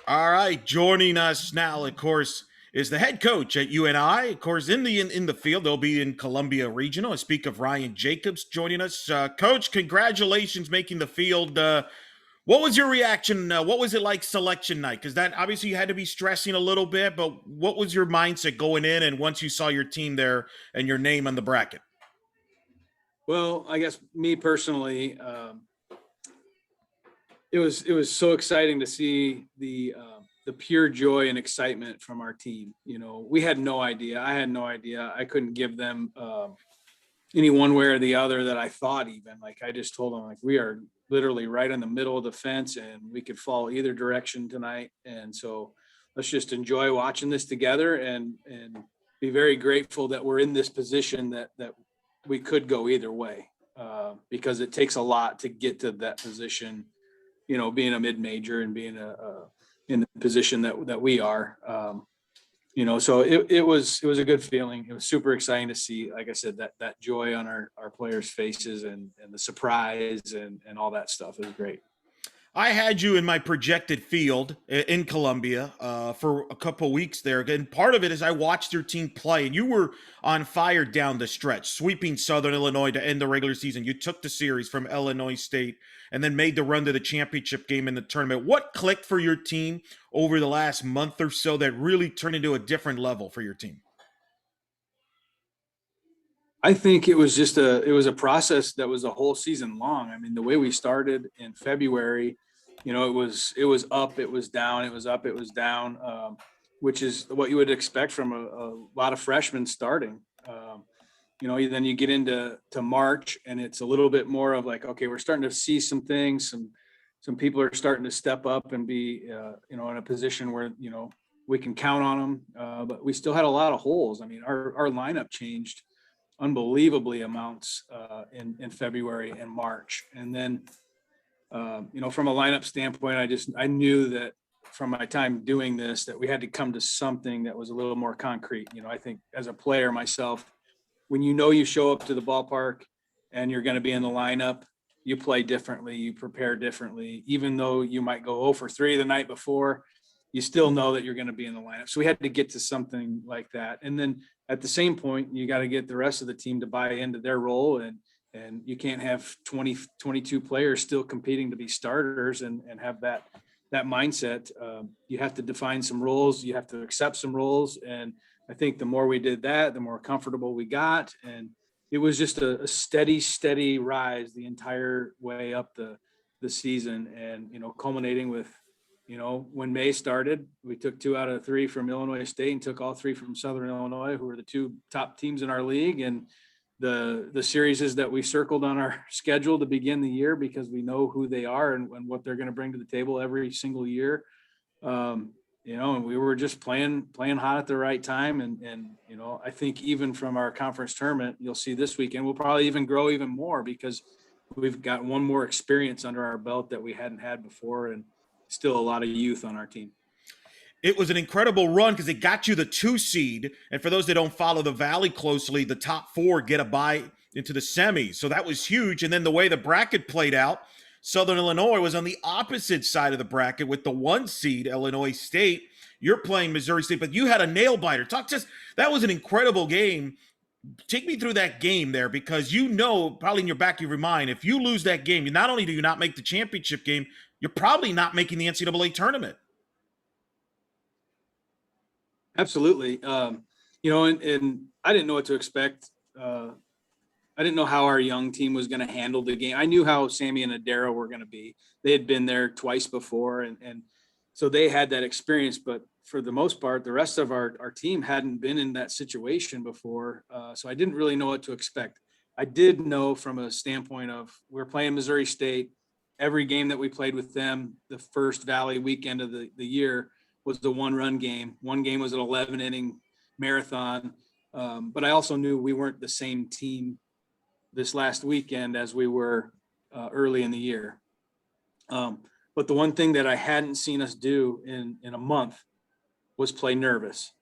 All right, joining us now, of course, is the head coach at UNI. Of course, in the field, they'll be in Columbia Regional. I speak of Ryan Jacobs joining us. Coach, congratulations making the field. What was your reaction? What was it like selection night? Because that obviously you had to be stressing a little bit, but what was your mindset going in and once you saw your team there and your name on the bracket? Well, I guess me personally, it was so exciting to see the pure joy and excitement from our team. You know, we had no idea. I had no idea. I couldn't give them any one way or the other that I thought. Even like I just told them, like we are literally right in the middle of the fence, and we could fall either direction tonight. And so let's just enjoy watching this together and be very grateful that we're in this position that we could go either way, because it takes a lot to get to that position. You know, being a mid-major and being in the position that we are. You know, so it was a good feeling. It was super exciting to see, like I said, that joy on our players' faces and the surprise and all that stuff. It was great. I had you in my projected field in Columbia for a couple weeks there. And part of it is I watched your team play, and you were on fire down the stretch, sweeping Southern Illinois to end the regular season. You took the series from Illinois State and then made the run to the championship game in the tournament. What clicked for your team over the last month or so that really turned into a different level for your team? I think it was a process that was a whole season long. I mean, the way we started in February, you know, it was up, it was down, it was up, it was down, which is what you would expect from a lot of freshmen starting. You know, then you get into March, and it's a little bit more of like, okay, we're starting to see some things, some people are starting to step up and be, you know, in a position where we can count on them. But we still had a lot of holes. I mean, our lineup changed unbelievably amounts in February and March. And then, you know, from a lineup standpoint, I knew that from my time doing this, that we had to come to something that was a little more concrete. You know, I think as a player myself, when you know you show up to the ballpark and you're going to be in the lineup, you play differently, you prepare differently. Even though you might go 0 for 3 the night before, you still know that you're going to be in the lineup. So we had to get to something like that. And then at the same point, you got to get the rest of the team to buy into their role. And you can't have 22 players still competing to be starters and have that mindset. You have to define some roles. You have to accept some roles. And I think the more we did that, the more comfortable we got. And it was just a steady rise the entire way up the season, and, you know, culminating with, you know, when May started, we took 2 out of 3 from Illinois State and took all 3 from Southern Illinois, who were the 2 top teams in our league. And the series is that we circled on our schedule to begin the year because we know who they are and what they're going to bring to the table every single year. You know, and we were just playing hot at the right time. And, you know, I think even from our conference tournament, you'll see this weekend, we'll probably even grow even more because we've got one more experience under our belt that we hadn't had before. And still a lot of youth on our team. It was an incredible run because it got you the 2 seed. And for those that don't follow the Valley closely, the top 4 get a bye into the semis. So that was huge. And then the way the bracket played out, Southern Illinois was on the opposite side of the bracket with the 1 seed, Illinois State. You're playing Missouri State, but you had a nail biter. Talk to us. That was an incredible game. Take me through that game there, because you know, probably in your back of your mind, if you lose that game, not only do you not make the championship game, you're probably not making the NCAA tournament. Absolutely. You know, and I didn't know what to expect. I didn't know how our young team was going to handle the game. I knew how Sammy and Adara were going to be. They had been there twice before, and so they had that experience. But for the most part, the rest of our team hadn't been in that situation before. So I didn't really know what to expect. I did know from a standpoint of we're playing Missouri State. Every game that we played with them, the first Valley weekend of the year, was the 1-run game. One game was an 11-inning marathon. But I also knew we weren't the same team this last weekend as we were early in the year. But the one thing that I hadn't seen us do in a month was play nervous.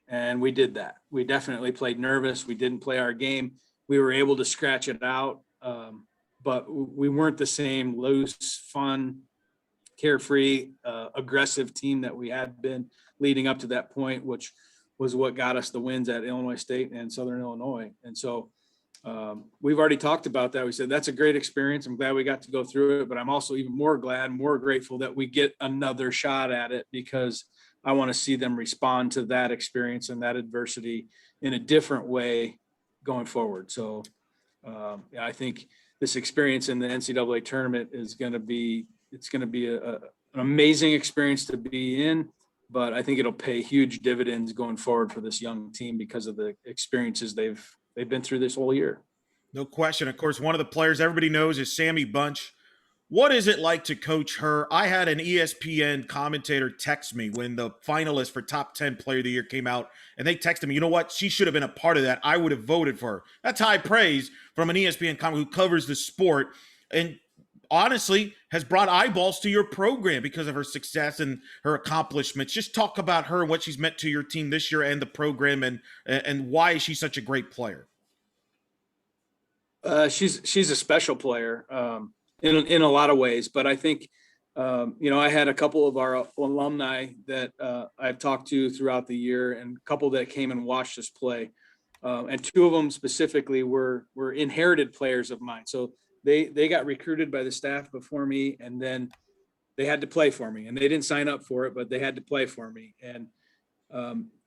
And we did that. We definitely played nervous. We didn't play our game. We were able to scratch it out. But we weren't the same loose, fun, carefree, aggressive team that we had been leading up to that point, which was what got us the wins at Illinois State and Southern Illinois. And so we've already talked about that. We said, that's a great experience. I'm glad we got to go through it, but I'm also even more glad, more grateful that we get another shot at it, because I want to see them respond to that experience and that adversity in a different way going forward. So I think this experience in the NCAA tournament is going to be, an amazing experience to be in, but I think it'll pay huge dividends going forward for this young team because of the experiences they've been through this whole year. No question. Of course, one of the players everybody knows is Sammy Bunch. What is it like to coach her? I had an ESPN commentator text me when the finalists for top 10 player of the year came out, and they texted me, you know what? She should have been a part of that. I would have voted for her. That's high praise from an ESPN commentator who covers the sport and honestly has brought eyeballs to your program because of her success and her accomplishments. Just talk about her and what she's meant to your team this year and the program, and why she's such a great player. She's a special player in a lot of ways, but I think I had a couple of our alumni that I've talked to throughout the year, and a couple that came and watched us play, and two of them specifically were inherited players of mine. So they got recruited by the staff before me, and then they had to play for me, and they didn't sign up for it, but they had to play for me. And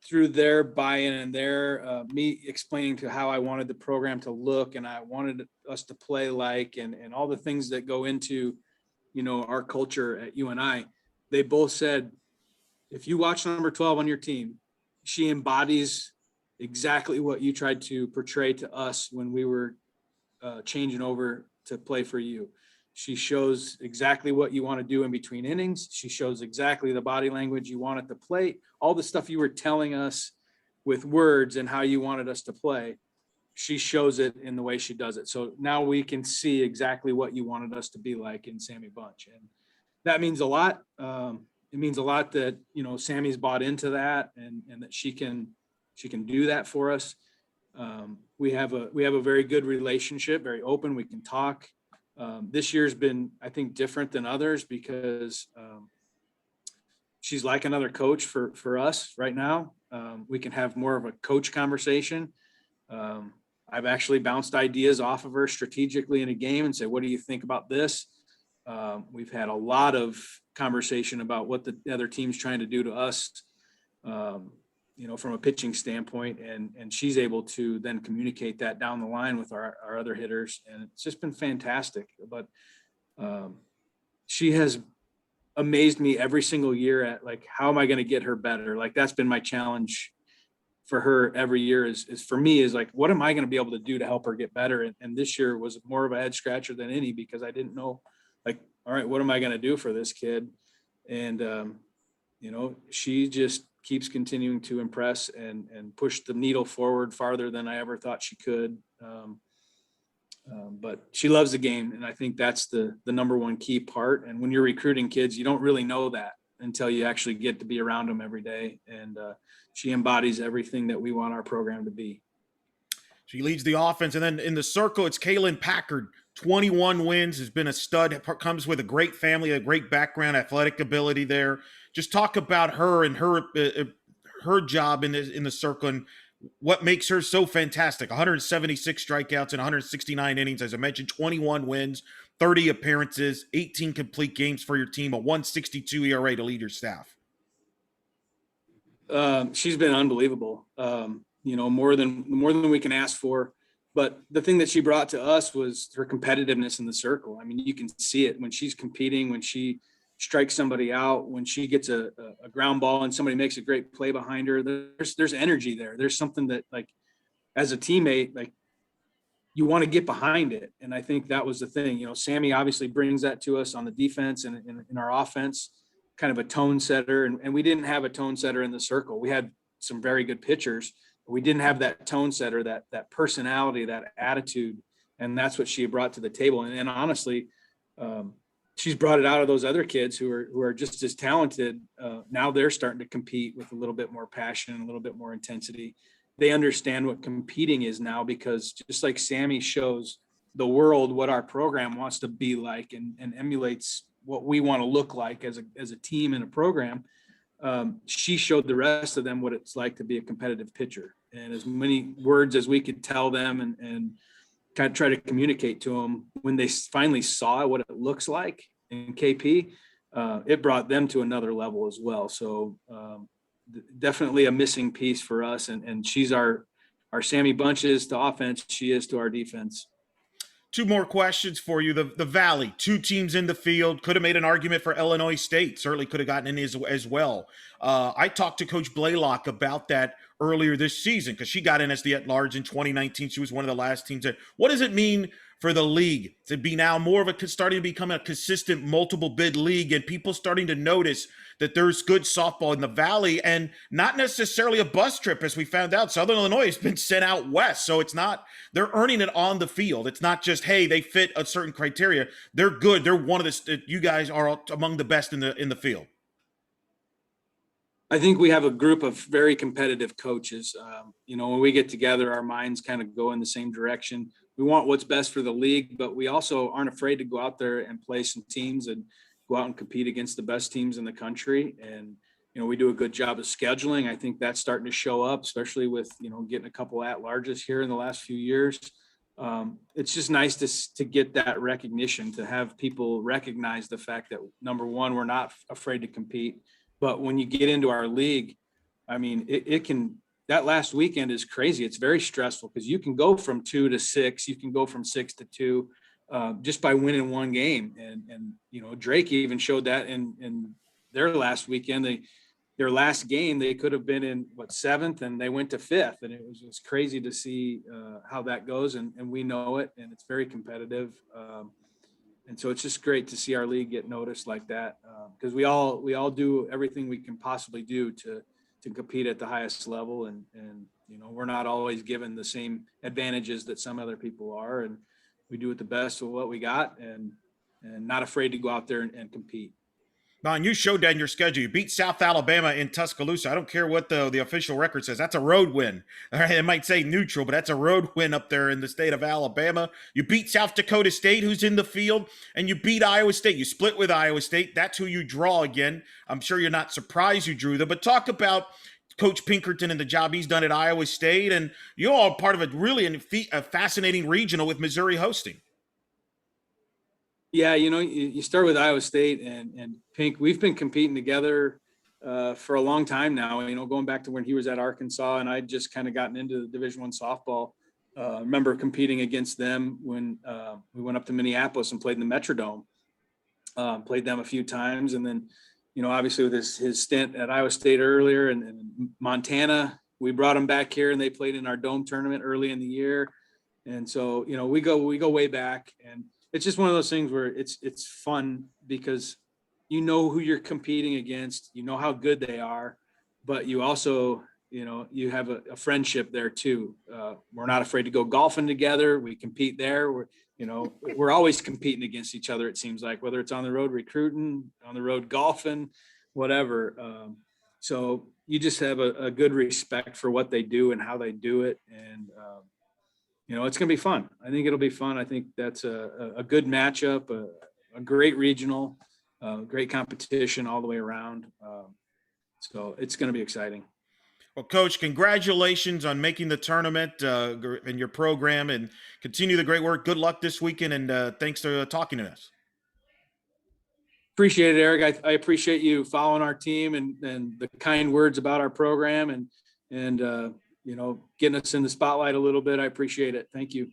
through their buy-in and their me explaining to how I wanted the program to look and I wanted us to play like, and all the things that go into, our culture at UNI, they both said, if you watch number 12 on your team, she embodies exactly what you tried to portray to us when we were changing over to play for you. She shows exactly what you want to do in between innings. She shows exactly the body language you want at the plate. All the stuff you were telling us with words and how you wanted us to play, she shows it in the way she does it. So now we can see exactly what you wanted us to be like in Sammy Bunch. And that means a lot. It means a lot that, Sammy's bought into that and that she can do that for us. We have a very good relationship, very open. We can talk. This year's been, I think, different than others because she's like another coach for us right now. We can have more of a coach conversation. I've actually bounced ideas off of her strategically in a game and say, what do you think about this? We've had a lot of conversation about what the other team's trying to do to us, from a pitching standpoint, and she's able to then communicate that down the line with our other hitters. And it's just been fantastic. But she has amazed me every single year at how am I going to get her better? That's been my challenge for her every year is for me is what am I going to be able to do to help her get better? And this year was more of a head scratcher than any, because I didn't know, all right, what am I going to do for this kid? And, she just keeps continuing to impress and push the needle forward farther than I ever thought she could. But she loves the game. And I think that's the number one key part. And when you're recruiting kids, you don't really know that until you actually get to be around them every day. And she embodies everything that we want our program to be. She leads the offense. And then in the circle, it's Kaylin Packard, 21 wins, has been a stud, comes with a great family, a great background, athletic ability there. Just talk about her and her job in the circle and what makes her so fantastic. 176 strikeouts in 169 innings. As I mentioned, 21 wins, 30 appearances, 18 complete games for your team, a 1.62 ERA to lead your staff. She's been unbelievable. More than we can ask for. But the thing that she brought to us was her competitiveness in the circle. I mean, you can see it when she's competing, when she strikes somebody out, when she gets a ground ball and somebody makes a great play behind her. There's energy there. There's something that, as a teammate, you want to get behind it. And I think that was the thing. Sammy obviously brings that to us on the defense and in our offense, kind of a tone setter. And we didn't have a tone setter in the circle. We had some very good pitchers. We didn't have that tone setter, that personality, that attitude. And that's what she brought to the table. And honestly, she's brought it out of those other kids who are just as talented. Now they're starting to compete with a little bit more passion, a little bit more intensity. They understand what competing is now, because just like Sammy shows the world what our program wants to be like and emulates what we want to look like as a team and a program. She showed the rest of them what it's like to be a competitive pitcher, and as many words as we could tell them and kind of try to communicate to them, when they finally saw what it looks like in KP, it brought them to another level as well. So definitely a missing piece for us. And she's our Sammy Bunches to offense. She is to our defense. Two more questions for you. The Valley, two teams in the field, could have made an argument for Illinois State. Certainly could have gotten in as well. I talked to Coach Blaylock about that earlier this season because she got in as the at-large in 2019. She was one of the last teams there. What does it mean for the league to be now more of a starting to become a consistent multiple bid league and people starting to notice that there's good softball in the Valley and not necessarily a bus trip, as we found out. Southern Illinois has been sent out west. So it's not, they're earning it on the field. It's not just, hey, they fit a certain criteria. They're good. They're one of the, you guys are among the best in the field. I think we have a group of very competitive coaches. When we get together, our minds kind of go in the same direction. We want what's best for the league, but we also aren't afraid to go out there and play some teams and go out and compete against the best teams in the country. And, we do a good job of scheduling. I think that's starting to show up, especially with, getting a couple at-larges here in the last few years. It's just nice to get that recognition, to have people recognize the fact that, number one, we're not afraid to compete. But when you get into our league, I mean, it can, that last weekend is crazy. It's very stressful because you can go from 2 to 6, you can go from 6 to 2 just by winning one game. And Drake even showed that in their last weekend. Their last game, they could have been in 7th and they went to 5th. And it was just crazy to see how that goes. And we know it, and it's very competitive. And so it's just great to see our league get noticed like that, because we all do everything we can possibly do to compete at the highest level. And we're not always given the same advantages that some other people are. And we do it the best of what we got and not afraid to go out there and compete. Man, you showed that in your schedule. You beat South Alabama in Tuscaloosa. I don't care what the official record says. That's a road win. All right, it might say neutral, but that's a road win up there in the state of Alabama. You beat South Dakota State, who's in the field, and you beat Iowa State. You split with Iowa State. That's who you draw again. I'm sure you're not surprised you drew them, but talk about Coach Pinkerton and the job he's done at Iowa State, and you're all part of a fascinating regional with Missouri hosting. Yeah, you start with Iowa State and Pink. We've been competing together for a long time now. Going back to when he was at Arkansas, and I'd just kind of gotten into the Division I softball. Remember competing against them when we went up to Minneapolis and played in the Metrodome. Played them a few times, and then obviously with his stint at Iowa State earlier and Montana, we brought him back here and they played in our dome tournament early in the year. And so we go way back, and it's just one of those things where it's fun because who you're competing against, how good they are, but you also, you have a friendship there too. We're not afraid to go golfing together. We compete there. We're always competing against each other. It seems like, whether it's on the road recruiting, on the road golfing, whatever. So you just have a good respect for what they do and how they do it. And, it's going to be fun. I think it'll be fun. I think that's a good matchup, a great regional, great competition all the way around. So it's going to be exciting. Well, Coach, congratulations on making the tournament in your program, and continue the great work. Good luck this weekend, and thanks for talking to us. Appreciate it, Eric. I appreciate you following our team and the kind words about our program and getting us in the spotlight a little bit. I appreciate it. Thank you.